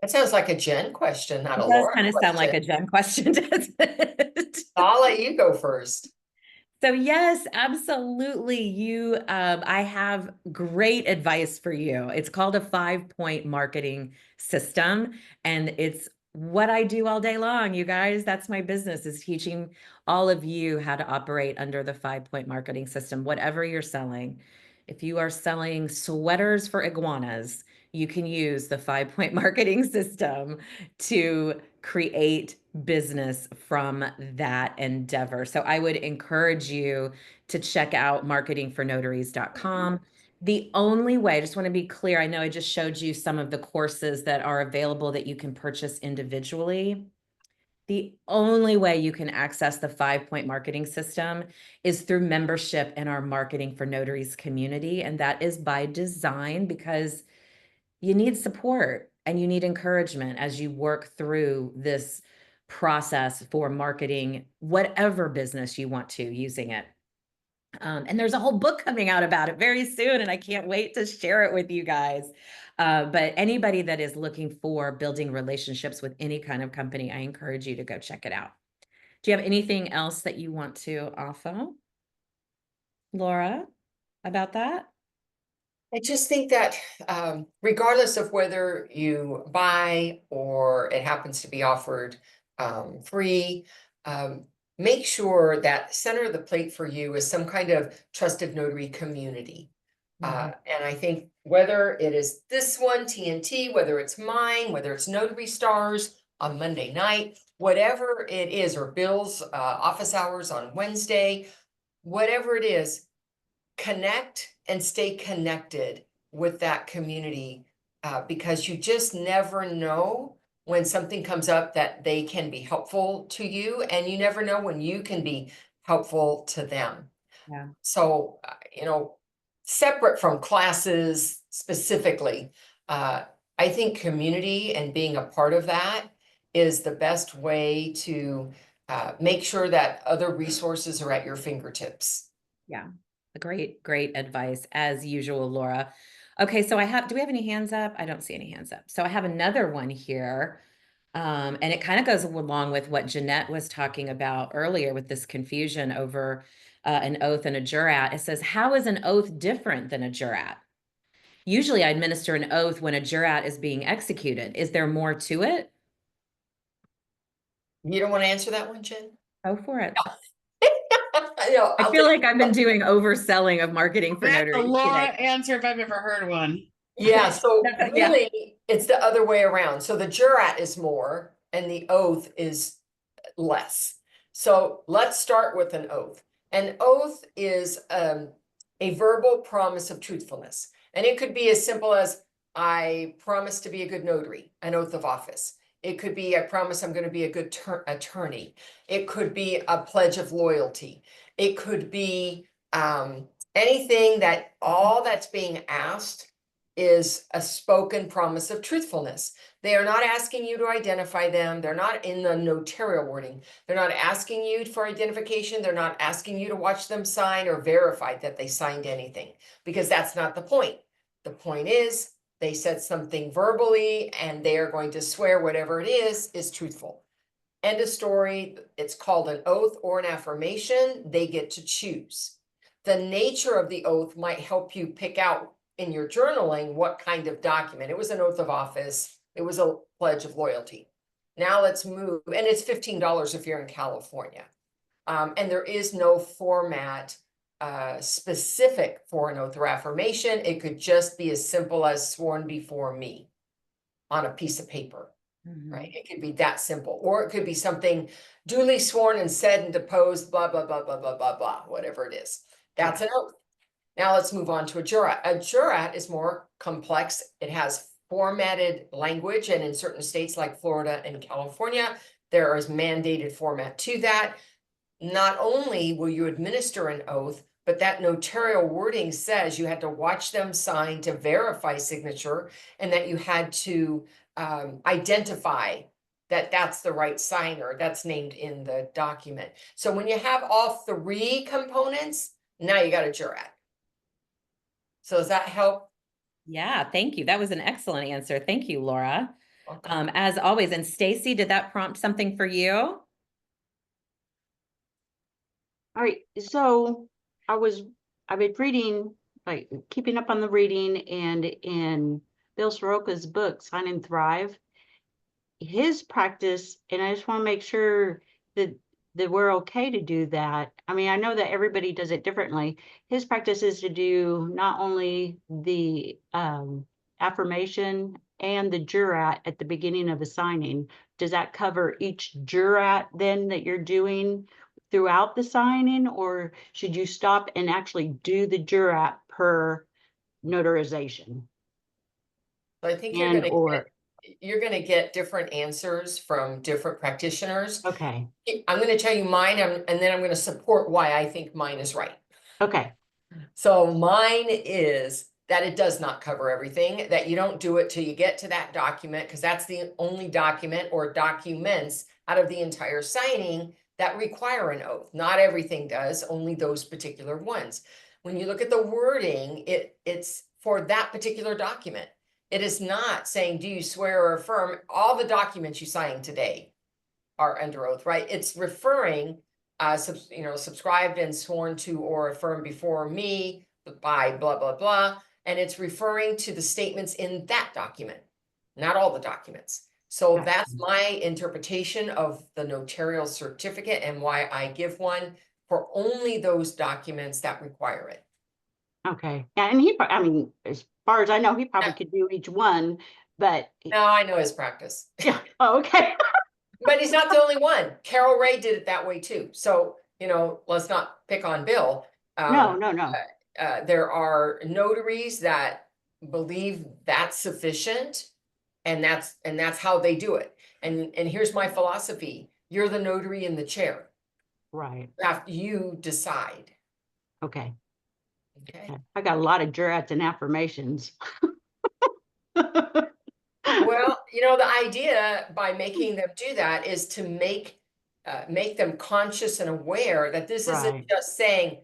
That sounds like a Jen question, not a It does Laura kind of sound like question. a Jen question, doesn't it? I'll let you go first. So yes, absolutely. I have great advice for you. It's called a 5-point marketing system, and it's what I do all day long, you guys. That's my business, is teaching all of you how to operate under the 5-point marketing system, whatever you're selling. If you are selling sweaters for iguanas, you can use the 5-point marketing system to create business from that endeavor. So I would encourage you to check out marketingfornotaries.com. The only way, I just want to be clear, I know I just showed you some of the courses that are available that you can purchase individually. The only way you can access the 5-point marketing system is through membership in our Marketing for Notaries community. And that is by design, because you need support. and you need encouragement as you work through this process for marketing whatever business you want to using it. And there's a whole book coming out about it very soon, and I can't wait to share it with you guys. But anybody that is looking for building relationships with any kind of company, I encourage you to go check it out. Do you have anything else that you want to offer, Laura, about that? I just think that regardless of whether you buy or it happens to be offered free, make sure that center of the plate for you is some kind of trusted notary community. And I think whether it is this one, TNT, whether it's mine, whether it's Notary Stars on Monday night, whatever it is, or Bill's office hours on Wednesday, whatever it is, connect and stay connected with that community because you just never know when something comes up that they can be helpful to you, and you never know when you can be helpful to them. Yeah. So, separate from classes specifically, I think community and being a part of that is the best way to make sure that other resources are at your fingertips. Yeah. Great advice as usual, Laura. Okay, so do we have any hands up? I don't see any hands up. So I have another one here. And it kind of goes along with what Jeanette was talking about earlier with this confusion over an oath and a jurat. It says, how is an oath different than a jurat? Usually I administer an oath when a jurat is being executed. Is there more to it? You don't want to answer that one, Jen? Go for it. I'll feel take like I've been doing overselling of marketing for That's a notaries Laura today. answer if I've ever heard one. Yeah, so Yeah. really, it's the other way around. So the jurat is more and the oath is less. So let's start with an oath. An oath is a verbal promise of truthfulness. And it could be as simple as, I promise to be a good notary, an oath of office. It could be, I promise I'm going to be a good attorney. It could be a pledge of loyalty. It could be anything that all that's being asked is a spoken promise of truthfulness. They are not asking you to identify them. They're not in the notarial wording. They're not asking you for identification. They're not asking you to watch them sign or verify that they signed anything, because that's not the point. The point is they said something verbally and they are going to swear whatever it is truthful. End of story. It's called an oath or an affirmation. They get to choose. The nature of the oath might help you pick out in your journaling what kind of document. It was an oath of office. It was a pledge of loyalty. Now let's move, and it's $15 if you're in California. And there is no format specific for an oath or affirmation. It could just be as simple as sworn before me on a piece of paper. Right? It could be that simple, or it could be something duly sworn and said and deposed, blah, blah, blah, blah, blah, blah, blah, whatever it is. That's an oath. Now let's move on to a jurat. A jurat is more complex. It has formatted language, and in certain states like Florida and California, there is mandated format to that. Not only will you administer an oath, but that notarial wording says you had to watch them sign to verify signature, and that you had to identify that that's the right signer that's named in the document. So when you have all three components, now you got a jurat. So does that help? Yeah, thank you. That was an excellent answer. Thank you, Laura. As always. And Stacy, did that prompt something for you? All right, so I've been reading, like keeping up on the reading, and in Bill Soroka's book, Sign and Thrive, his practice, and I just want to make sure that we're okay to do that. I mean, I know that everybody does it differently. His practice is to do not only the affirmation and the jurat at the beginning of a signing. Does that cover each jurat then that you're doing throughout the signing, or should you stop and actually do the jurat per notarization? I think you're going to get different answers from different practitioners. Okay. I'm going to tell you mine, and then I'm going to support why I think mine is right. Okay. So mine is that it does not cover everything, that you don't do it till you get to that document, because that's the only document or documents out of the entire signing that require an oath. Not everything does, only those particular ones. When you look at the wording, it's for that particular document. It is not saying, do you swear or affirm? All the documents you sign today are under oath, right? It's referring, subscribed and sworn to or affirmed before me by blah, blah, blah. And it's referring to the statements in that document, not all the documents. So that's my interpretation of the notarial certificate and why I give one for only those documents that require it. Okay. Yeah, and I mean, as far as I know, he probably could do each one, but No, I know his practice. yeah. Oh, okay. But he's not the only one. Carol Ray did it that way too. So, let's not pick on Bill. No. There are notaries that believe that's sufficient, and that's how they do it. And here's my philosophy. You're the notary in the chair. Right. After you decide. Okay. Okay. I got a lot of jurats and affirmations. Well, the idea by making them do that is to make them conscious and aware that this Right. isn't just saying,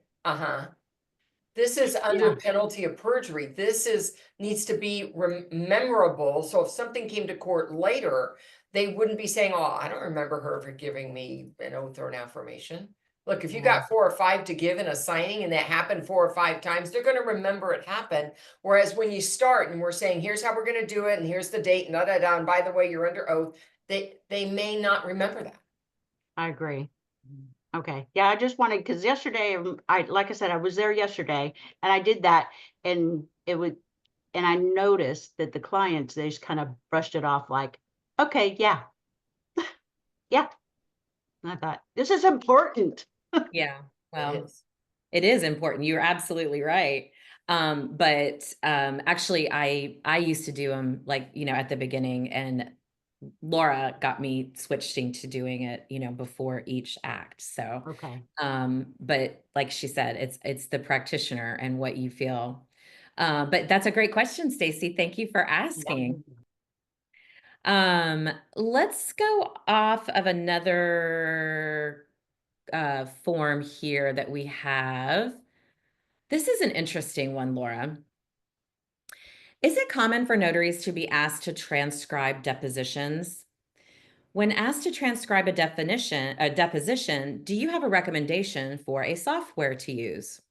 this is under penalty of perjury. This needs to be memorable. So if something came to court later, they wouldn't be saying, oh, I don't remember her ever giving me an oath or an affirmation. Look, if you got 4 or 5 to give in a signing and that happened 4 or 5 times, they're going to remember it happened. Whereas when you start and we're saying, here's how we're going to do it, and here's the date, and and by the way, you're under oath, they may not remember that. I agree. Okay. Yeah, I just wanted, because yesterday, like I said, I was there yesterday and I did that, and I noticed that the clients, they just kind of brushed it off like, okay, yeah. Yeah. And I thought, this is important. Yeah. Well, it is important. You're absolutely right. But actually I used to do them like, at the beginning, and Laura got me switching to doing it, before each act. So, Okay. but like she said, it's the practitioner and what you feel. But that's a great question, Stacy. Thank you for asking. Let's go off of another form here that we have. This is an interesting one, Laura. Is it common for notaries to be asked to transcribe depositions? When asked to transcribe a deposition, do you have a recommendation for a software to use?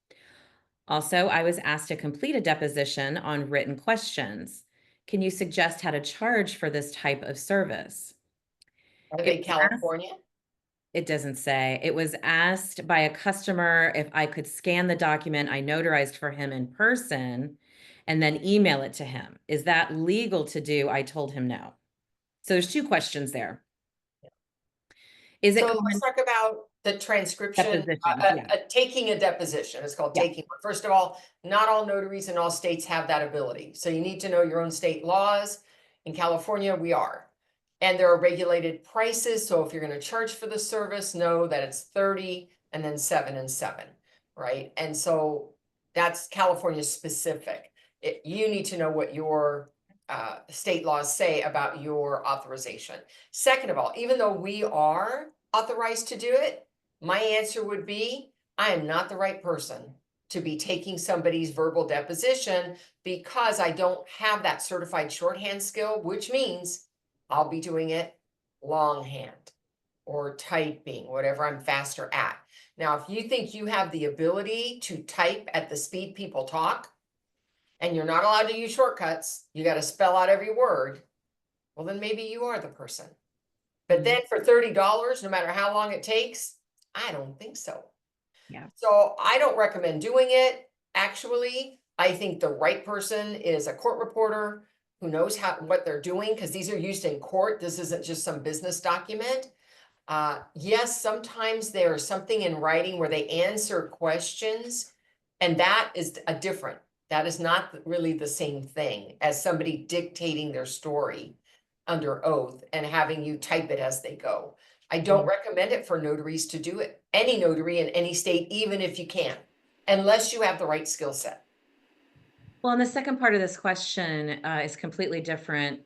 Also, I was asked to complete a deposition on written questions. Can you suggest how to charge for this type of service? Are they California? It doesn't say. It was asked by a customer if I could scan the document I notarized for him in person and then email it to him. Is that legal to do? I told him no. So there's 2 questions there. Is it So common? let's talk about the transcription, Depositions, taking a deposition. It's called taking. First of all, not all notaries in all states have that ability. So you need to know your own state laws. In California, we are. And there are regulated prices. So if you're going to charge for the service, know that it's 30 and then 7 and 7, right? And so that's California specific. You need to know what your state laws say about your authorization. Second of all, even though we are authorized to do it, my answer would be, I am not the right person to be taking somebody's verbal deposition because I don't have that certified shorthand skill, which means I'll be doing it longhand or typing, whatever I'm faster at. Now, if you think you have the ability to type at the speed people talk, and you're not allowed to use shortcuts, you got to spell out every word, well, then maybe you are the person. But then for $30, no matter how long it takes, I don't think so. Yeah. So I don't recommend doing it. Actually, I think the right person is a court reporter who knows what they're doing, because these are used in court. This isn't just some business document. Yes, sometimes there's something in writing where they answer questions, and that is that is not really the same thing as somebody dictating their story under oath and having you type it as they go. I don't recommend it for notaries to do it. Any notary in any state, even if you can, unless you have the right skill set. Well, and the second part of this question is completely different.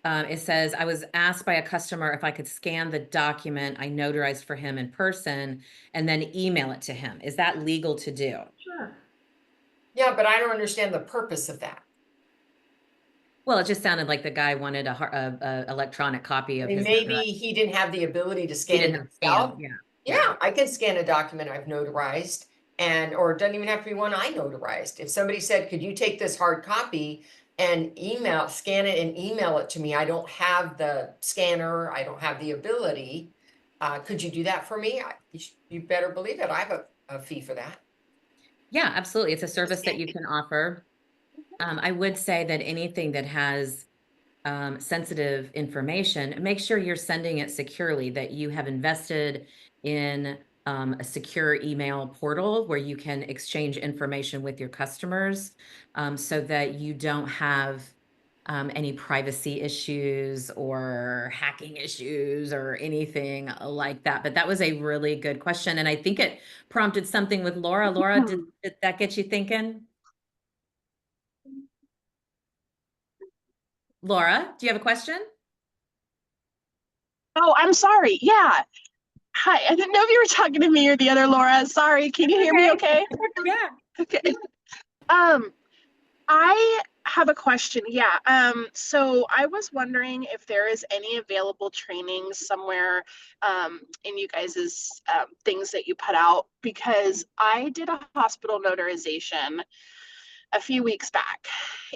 It says, I was asked by a customer if I could scan the document I notarized for him in person and then email it to him. Is that legal to do? Sure. Yeah, but I don't understand the purpose of that. Well, it just sounded like the guy wanted a electronic copy of And his. maybe he didn't have the ability to He scan it didn't have scan. himself. Yeah. Yeah, I can scan a document I've notarized or it doesn't even have to be one I notarized. If somebody said, could you take this hard copy and scan it and email it to me? I don't have the scanner. I don't have the ability. Could you do that for me? You better believe it. I have a fee for that. Yeah, absolutely. It's a service that you can offer. I would say that anything that has sensitive information, make sure you're sending it securely, that you have invested in a secure email portal where you can exchange information with your customers, so that you don't have any privacy issues or hacking issues or anything like that. But that was a really good question. And I think it prompted something with Laura. Laura, did that get you thinking? Laura, do you have a question? Oh, I'm sorry. Yeah. Hi. I didn't know if you were talking to me or the other Laura. Sorry. Can you hear me okay? Yeah. Okay. Um, I have a question. Yeah. So I was wondering if there is any available training somewhere in you guys's things that you put out, because I did a hospital notarization a few weeks back,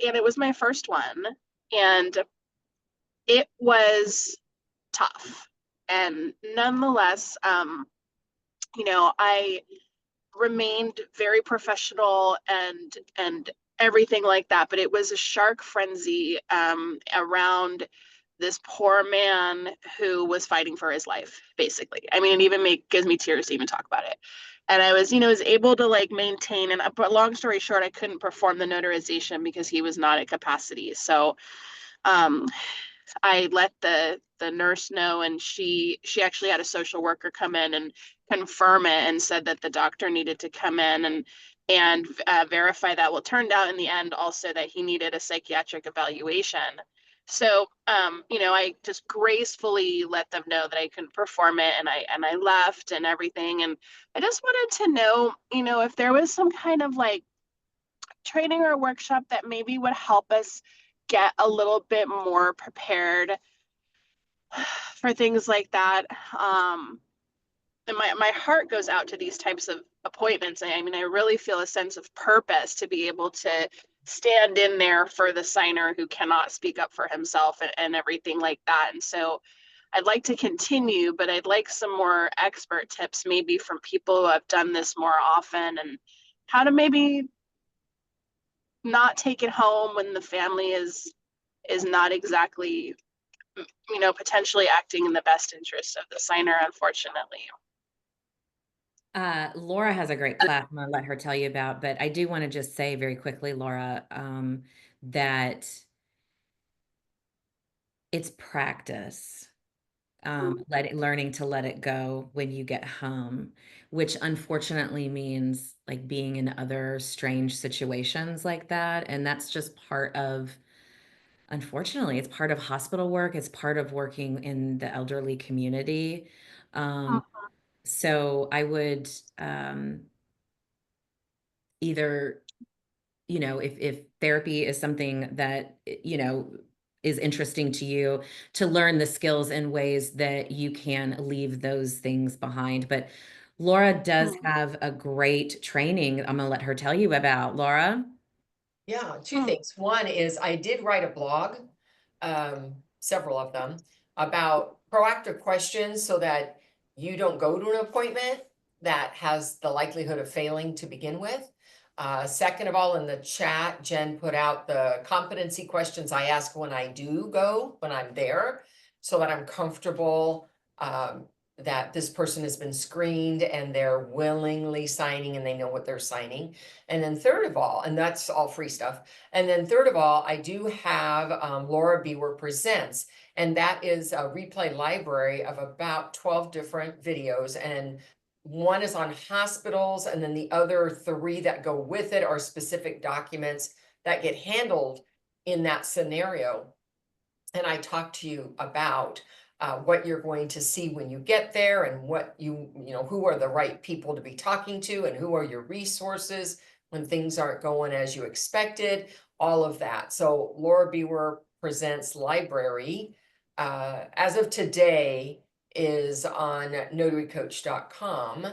and it was my first one, and it was tough. And nonetheless, I remained very professional and everything like that. But it was a shark frenzy around this poor man who was fighting for his life, basically. I mean, it even gives me tears to even talk about it. And I was able to like maintain, and but long story short, I couldn't perform the notarization because he was not at capacity. So um, I let the nurse know, and she actually had a social worker come in and confirm it and said that the doctor needed to come in and verify that. Well, it turned out in the end also that he needed a psychiatric evaluation. So I just gracefully let them know that I couldn't perform it, and I left and everything. And I just wanted to know, if there was some kind of like training or workshop that maybe would help us get a little bit more prepared for things like that. And my heart goes out to these types of appointments. I mean, I really feel a sense of purpose to be able to stand in there for the signer who cannot speak up for himself and everything like that. And so I'd like to continue, but I'd like some more expert tips, maybe from people who have done this more often, and how to maybe not take it home when the family is not exactly potentially acting in the best interest of the signer, unfortunately. Laura has a great class I'm gonna let her tell you about, but I do want to just say very quickly, Laura, that it's practice. Learning to let it go when you get home, which unfortunately means like being in other strange situations like that. And that's just unfortunately, it's part of hospital work. It's part of working in the elderly community. Um, so I would either, if therapy is something that, is interesting to you, to learn the skills in ways that you can leave those things behind. But Laura does have a great training I'm gonna let her tell you about. Laura? Yeah, two things. One is I did write a blog, several of them, about proactive questions so that you don't go to an appointment that has the likelihood of failing to begin with. Second of all, in the chat, Jen put out the competency questions I ask when I do go, when I'm there, so that I'm comfortable that this person has been screened and they're willingly signing and they know what they're signing. And then third of all, and that's all free stuff. And then third of all, I do have Laura Bewer Presents, and that is a replay library of about 12 different videos. And one is on hospitals, and then the other 3 that go with it are specific documents that get handled in that scenario. And I talk to you about what you're going to see when you get there, and what you know, who are the right people to be talking to, and who are your resources when things aren't going as you expected, all of that. So Laura Bewer Presents Library, as of today, is on notarycoach.com.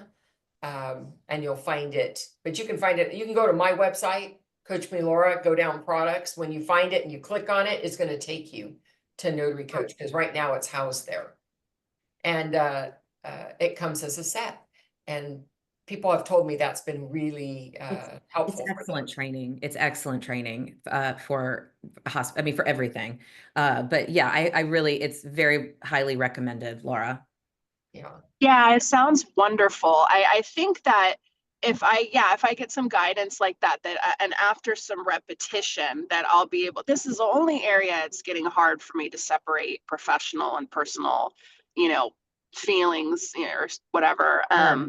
And you'll find it, but you can find it, you can go to my website, Coach Me Laura, go down products. When you find it and you click on it, it's going to take you to Notary Coach, because right now it's housed there. And it comes as a set. And people have told me that's been really helpful. It's excellent training. It's excellent training for I mean, for everything. But yeah, I really, it's very highly recommended, Laura. Yeah. Yeah, it sounds wonderful. I think that if I get some guidance like that, and after some repetition, that I'll be able, this is the only area it's getting hard for me to separate professional and personal, feelings, or whatever.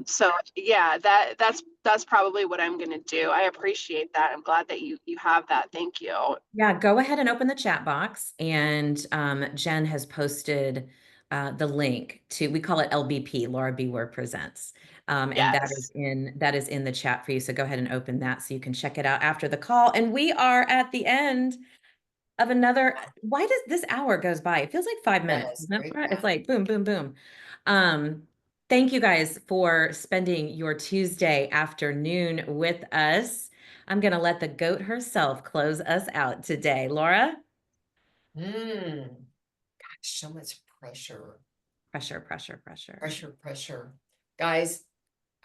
So yeah, that's probably what I'm gonna do. I appreciate that. I'm glad that you have that. Thank you. Yeah, go ahead and open the chat box, and Jen has posted the link to, we call it LBP, Laura Bewer Presents. And that Yes. is in the chat for you. So go ahead and open that so you can check it out after the call. And we are at the end of another, why does this hour goes by? It feels like 5 minutes. Yes, Isn't it, right Laura? It's back. like boom, boom, boom. Thank you guys for spending your Tuesday afternoon with us. I'm going to let the goat herself close us out today. Laura? Gosh, so much pressure. Pressure. Guys,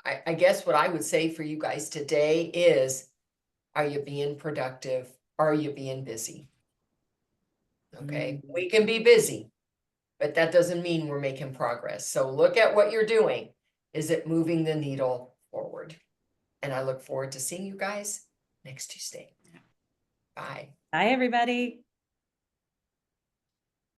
I guess what I would say for you guys today is, are you being productive? Are you being busy? Okay, we can be busy, but that doesn't mean we're making progress. So look at what you're doing. Is it moving the needle forward? And I look forward to seeing you guys next Tuesday. Bye. Bye, everybody.